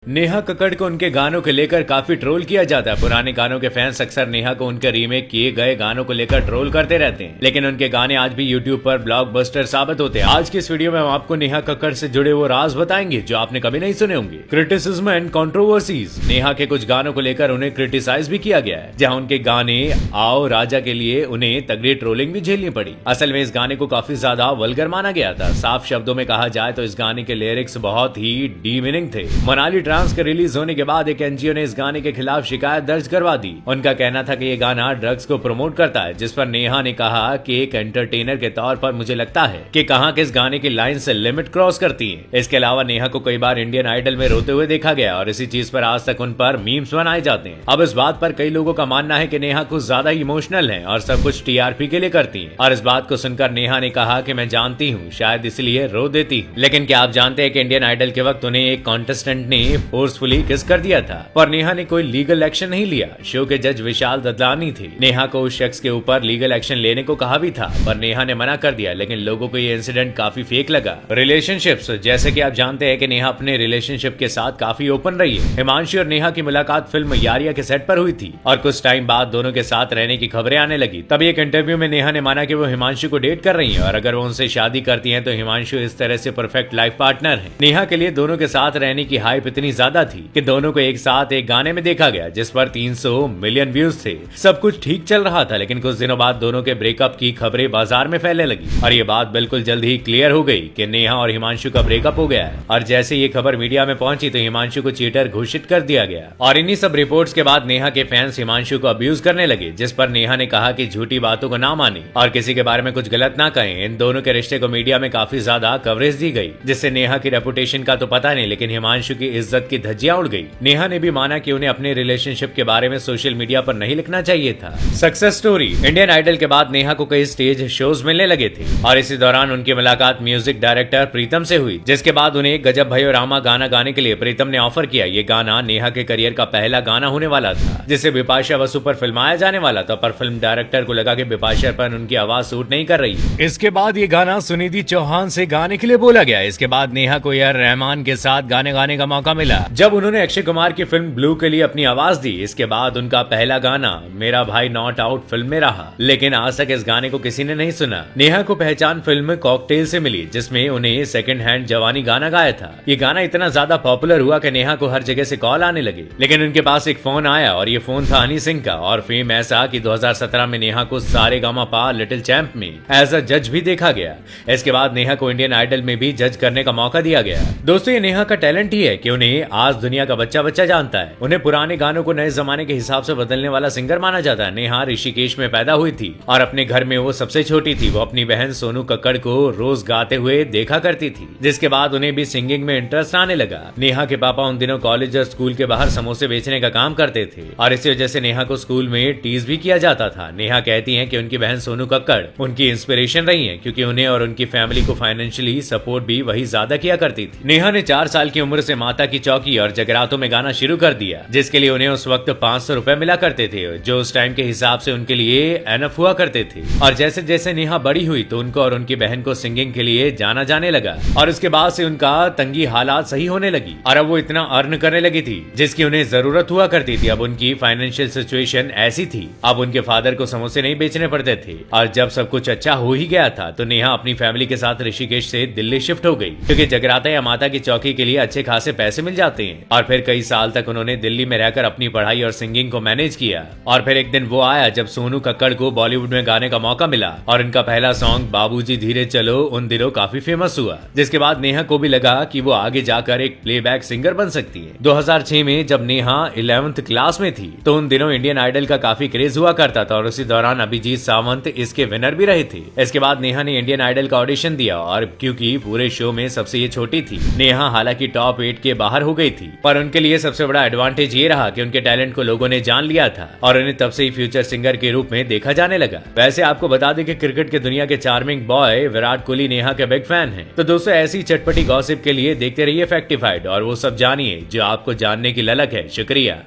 नेहा कक्कड़ को उनके गानों को लेकर काफी ट्रोल किया जाता है। पुराने गानों के फैंस अक्सर नेहा को उनके रीमेक किए गए गानों को लेकर ट्रोल करते रहते हैं, लेकिन उनके गाने आज भी यूट्यूब पर ब्लॉकबस्टर साबित होते हैं। आज की इस वीडियो में हम आपको नेहा कक्कड़ से जुड़े वो राज बताएंगे जो आपने कभी नहीं सुने होंगे। Criticism and controversies. नेहा के कुछ गानों को लेकर उन्हें क्रिटिसाइज भी किया गया है, जहाँ उनके गाने आओ राजा के लिए उन्हें तगड़ी ट्रोलिंग भी झेलनी पड़ी। असल में इस गाने को काफी ज्यादा वल्गर माना गया था। साफ शब्दों में कहा जाए तो इस गाने के लिरिक्स बहुत ही डीमीनिंग थे। मनाली ट्रांस के रिलीज होने के बाद एक एनजीओ ने इस गाने के खिलाफ शिकायत दर्ज करवा दी। उनका कहना था कि ये गाना ड्रग्स को प्रमोट करता है, जिस पर नेहा ने कहा कि एक एंटरटेनर के तौर पर मुझे लगता है कि कहां किस गाने की लाइन से लिमिट क्रॉस करती है। इसके अलावा नेहा को कई बार इंडियन आइडल में रोते हुए देखा गया और इसी चीज पर आज तक उन पर मीम्स बनाए जाते हैं। अब इस बात पर कई लोगों का मानना है कि नेहा कुछ ज्यादा इमोशनल है और सब कुछ टीआरपी के लिए करती है, और इस बात को सुनकर नेहा ने कहा कि मैं जानती हूँ शायद इसलिए रो देती हूँ। लेकिन क्या आप जानते हैं कि इंडियन आइडल के वक्त उन्हें एक कॉन्टेस्टेंट ने फोर्सफुली किस कर दिया था, पर नेहा ने कोई लीगल एक्शन नहीं लिया। शो के जज विशाल ददलानी थे। नेहा को उस शख्स के ऊपर लीगल एक्शन लेने को कहा भी था, पर नेहा ने मना कर दिया। लेकिन लोगों को ये इंसिडेंट काफी फेक लगा। रिलेशनशिप्स। जैसे कि आप जानते हैं कि नेहा अपने रिलेशनशिप के साथ काफी ओपन रही है। हिमांशु और नेहा की मुलाकात फिल्म यारिया के सेट पर हुई थी और कुछ टाइम बाद दोनों के साथ रहने की खबरें आने लगी। तभी एक इंटरव्यू में नेहा ने माना कि वो हिमांशु को डेट कर रही है और अगर वो उनसे शादी करती है तो हिमांशु इस तरह से परफेक्ट लाइफ पार्टनर है। नेहा के लिए दोनों के साथ रहने की हाइप इतनी ज्यादा थी कि दोनों को एक साथ एक गाने में देखा गया जिस पर 300 मिलियन व्यूज थे। सब कुछ ठीक चल रहा था, लेकिन कुछ दिनों बाद दोनों के ब्रेकअप की खबरें बाजार में फैलने लगी और ये बात बिल्कुल जल्द ही क्लियर हो गई कि नेहा और हिमांशु का ब्रेकअप हो गया है। और जैसे ये खबर मीडिया में पहुंची तो हिमांशु को चीटर घोषित कर दिया गया और इन्हीं सब रिपोर्ट्स के बाद नेहा के फैंस हिमांशु को अब्यूज करने लगे, जिस पर नेहा ने कहा कि झूठी बातों को ना माने और किसी के बारे में कुछ गलत ना कहें। इन दोनों के रिश्ते को मीडिया में काफी ज्यादा कवरेज दी गई, जिससे नेहा की रेपुटेशन का तो पता नहीं, लेकिन हिमांशु की इज्जत की धज्जियां उड़ गई। नेहा ने भी माना कि उन्हें अपने रिलेशनशिप के बारे में सोशल मीडिया पर नहीं लिखना चाहिए था। Success story. इंडियन आइडल के बाद नेहा को कई स्टेज शोज मिलने लगे थे और इसी दौरान उनकी मुलाकात म्यूजिक डायरेक्टर प्रीतम से हुई, जिसके बाद उन्हें गजब भयो रामा गाना गाने के लिए प्रीतम ने ऑफर किया। ये गाना नेहा के करियर का पहला गाना होने वाला था, जिसे बिपाशा बसु पर फिल्माया जाने वाला था, पर फिल्म डायरेक्टर को लगा कि बिपाशा पर उनकी आवाज सूट नहीं कर रही। इसके बाद ये गाना सुनिधि चौहान से गाने के लिए बोला गया। इसके बाद नेहा को ए आर रहमान के साथ गाने गाने का मौका मिला, जब उन्होंने अक्षय कुमार की फिल्म ब्लू के लिए अपनी आवाज दी। इसके बाद उनका पहला गाना मेरा भाई नॉट आउट फिल्म में रहा, लेकिन आज तक इस गाने को किसी ने नहीं सुना। नेहा को पहचान फिल्म कॉकटेल से मिली, जिसमें उन्हें सेकंड हैंड जवानी गाना गाया था। ये गाना इतना ज्यादा पॉपुलर हुआ कि नेहा को हर जगह से कॉल आने लगे, लेकिन उनके पास एक फोन आया और ये फोन था हनी सिंह का। और फेम ऐसा कि 2017 में नेहा को सारेगामापा लिटिल चैंप में एज अ जज भी देखा गया। इसके बाद नेहा को इंडियन आइडल में भी जज करने का मौका दिया गया। दोस्तों, ये नेहा का टैलेंट ही है कि उन्हें आज दुनिया का बच्चा बच्चा जानता है। उन्हें पुराने गानों को नए जमाने के हिसाब से बदलने वाला सिंगर माना जाता है। नेहा ऋषिकेश में पैदा हुई थी और अपने घर में वो सबसे छोटी थी। वो अपनी बहन सोनू कक्कड़ को रोज गाते हुए देखा करती थी, जिसके बाद उन्हें भी सिंगिंग में इंटरेस्ट आने लगा। नेहा के पापा उन दिनों कॉलेज और स्कूल के बाहर समोसे बेचने का काम करते थे और इसी वजह से नेहा को स्कूल में टीज भी किया जाता था। नेहा कहती है कि उनकी बहन सोनू कक्कड़ उनकी इंस्पिरेशन रही है, क्योंकि उन्हें और उनकी फैमिली को फाइनेंशियली सपोर्ट भी वही ज्यादा किया करती थी। नेहा ने 4 साल की उम्र से माता की चौकी और जगरातों में गाना शुरू कर दिया, जिसके लिए उन्हें उस वक्त 500 रुपए मिला करते थे, जो उस टाइम के हिसाब से उनके लिए एनफ हुआ करते थे। और जैसे जैसे नेहा बड़ी हुई तो उनको और उनकी बहन को सिंगिंग के लिए जाना जाने लगा और उसके बाद से उनका तंगी हालात सही होने लगी और अब वो इतना अर्न करने लगी थी जिसकी उन्हें जरूरत हुआ करती थी। अब उनकी फाइनेंशियल सिचुएशन ऐसी थी, अब उनके फादर को समोसे नहीं बेचने पड़ते थे। और जब सब कुछ अच्छा हो ही गया था तो नेहा अपनी फैमिली के साथ ऋषिकेश से दिल्ली शिफ्ट हो गई, क्योंकि जगराता या माता की चौकी के लिए अच्छे खासे पैसे मिल जाते हैं। और फिर कई साल तक उन्होंने दिल्ली में रहकर अपनी पढ़ाई और सिंगिंग को मैनेज किया। और फिर एक दिन वो आया जब सोनू कक्कड़ को बॉलीवुड में गाने का मौका मिला और इनका पहला सॉन्ग बाबूजी धीरे चलो उन दिनों काफी फेमस हुआ, जिसके बाद नेहा को भी लगा कि वो आगे जाकर एक प्लेबैक सिंगर बन सकती है। 2006 में जब नेहा 11th क्लास में थी तो उन दिनों इंडियन आइडल का काफी क्रेज हुआ करता था और उसी दौरान अभिजीत सावंत इसके विनर भी रहे थे। इसके बाद नेहा ने इंडियन आइडल का ऑडिशन दिया और क्योंकि पूरे शो में सबसे ये छोटी थी, नेहा हालांकि टॉप 8 के बाहर हो गई थी, पर उनके लिए सबसे बड़ा एडवांटेज ये रहा कि उनके टैलेंट को लोगों ने जान लिया था और उन्हें तब से ही फ्यूचर सिंगर के रूप में देखा जाने लगा। वैसे आपको बता दें कि क्रिकेट की दुनिया के चार्मिंग बॉय विराट कोहली नेहा के बिग फैन हैं। तो दोस्तों, ऐसी चटपटी गॉसिप के लिए देखते रहिए फैक्टिफाइड और वो सब जानिए जो आपको जानने की ललक है। शुक्रिया।